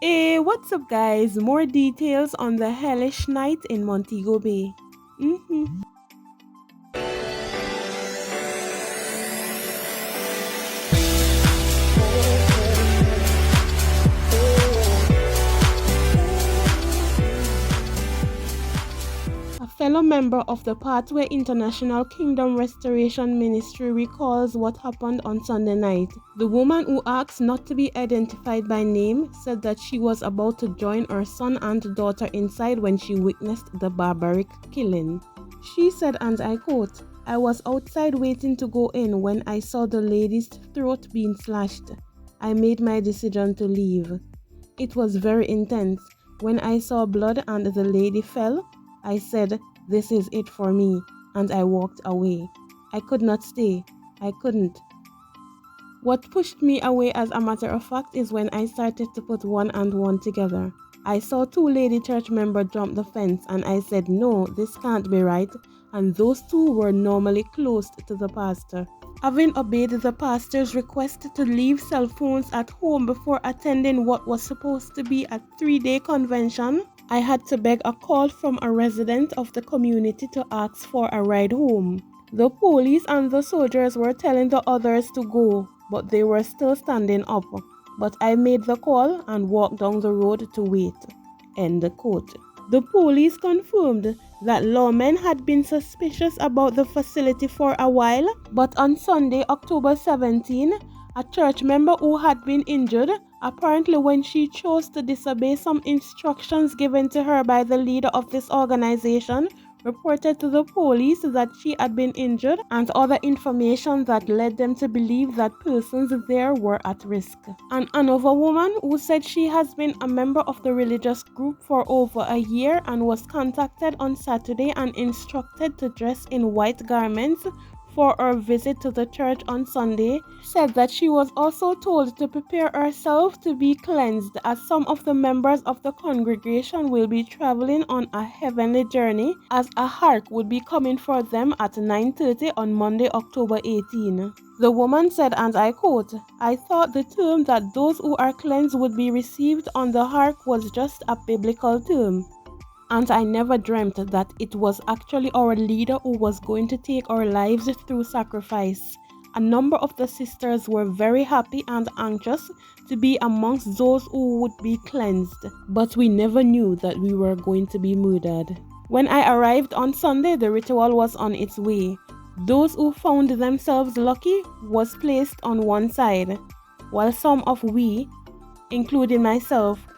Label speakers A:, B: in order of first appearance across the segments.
A: Hey, what's up, guys? More details on the hellish night in Montego Bay. A fellow member of the Pathway International Kingdom Restoration Ministry recalls what happened on Sunday night. The woman, who asked not to be identified by name, said that she was about to join her son and daughter inside when she witnessed the barbaric killing. She said, and I quote, "I was outside waiting to go in when I saw the lady's throat being slashed. I made my decision to leave. It was very intense. When I saw blood and the lady fell, I said, 'This is it for me,' and I walked away. I could not stay. I couldn't." What pushed me away, as a matter of fact, is when I started to put one and one together. I saw two lady church members jump the fence, and I said, "No, this can't be right," and those two were normally close to the pastor. Having obeyed the pastor's request to leave cell phones at home before attending what was supposed to be a 3-day convention, I had to beg a call from a resident of the community to ask for a ride home. The police and the soldiers were telling the others to go, but they were still standing up. But I made the call and walked down the road to wait. End quote. The police confirmed that lawmen had been suspicious about the facility for a while, but on Sunday, October 17, a church member who had been injured, apparently when she chose to disobey some instructions given to her by the leader of this organization, reported to the police that she had been injured and other information that led them to believe that persons there were at risk. And another woman who said she has been a member of the religious group for over a year and was contacted on Saturday and instructed to dress in white garments for her visit to the church on Sunday, said that she was also told to prepare herself to be cleansed, as some of the members of the congregation will be traveling on a heavenly journey, as a ark would be coming for them at 9:30 on Monday, October 18. The woman said, and I quote, "I thought the term that those who are cleansed would be received on the ark was just a biblical term. And I never dreamt that it was actually our leader who was going to take our lives through sacrifice." A number of the sisters were very happy and anxious to be amongst those who would be cleansed, but we never knew that we were going to be murdered. When I arrived on Sunday, the ritual was on its way. Those who found themselves lucky was placed on one side, while some of we, including myself,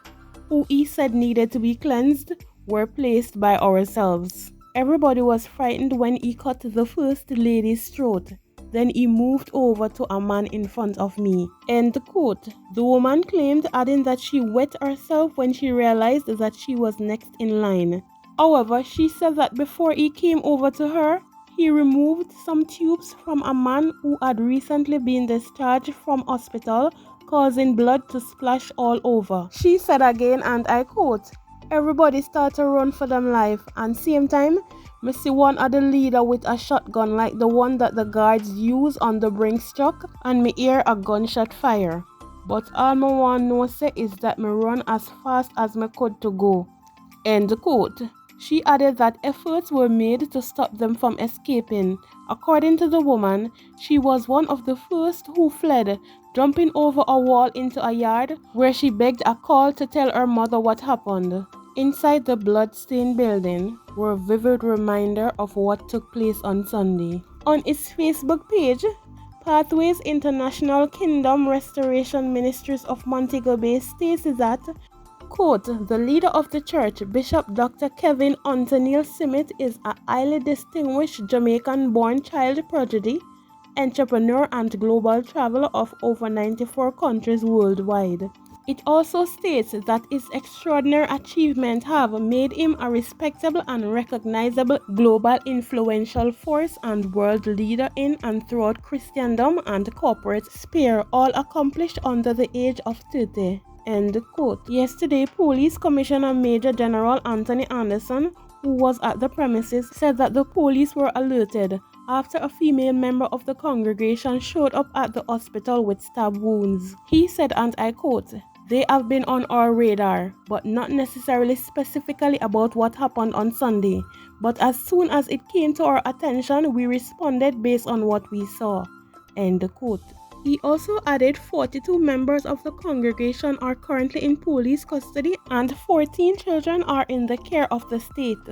A: who he said needed to be cleansed, were placed by ourselves. Everybody was frightened when he cut the first lady's throat. Then he moved over to a man in front of me. End quote. The woman claimed, adding that she wet herself when she realized that she was next in line. However, she said that before he came over to her, he removed some tubes from a man who had recently been discharged from hospital, causing blood to splash all over. She said again, and I quote, "Everybody start to run for them life, and same time, me see one of the leader with a shotgun like the one that the guards use on the Brinks truck, and me hear a gunshot fire. But all me want know say is that me run as fast as me could to go." End quote. She added that efforts were made to stop them from escaping. According to the woman, she was one of the first who fled, jumping over a wall into a yard where she begged a call to tell her mother what happened. Inside the blood-stained building were a vivid reminder of what took place on Sunday. On its Facebook page, Pathways International Kingdom Restoration Ministries of Montego Bay states that, quote, "The leader of the church, Bishop Dr. Kevin Anthony Smith, is a highly distinguished Jamaican-born child prodigy, entrepreneur and global traveler of over 94 countries worldwide." It also states that his extraordinary achievements have made him a respectable and recognizable global influential force and world leader in and throughout Christendom and corporate sphere, all accomplished under the age of 30. End quote. Yesterday, Police Commissioner Major General Anthony Anderson, who was at the premises, said that the police were alerted after a female member of the congregation showed up at the hospital with stab wounds. He said, and I quote, They have been on our radar, but not necessarily specifically about what happened on Sunday. But as soon as it came to our attention, we responded based on what we saw." End quote. He also added 42 members of the congregation are currently in police custody and 14 children are in the care of the state.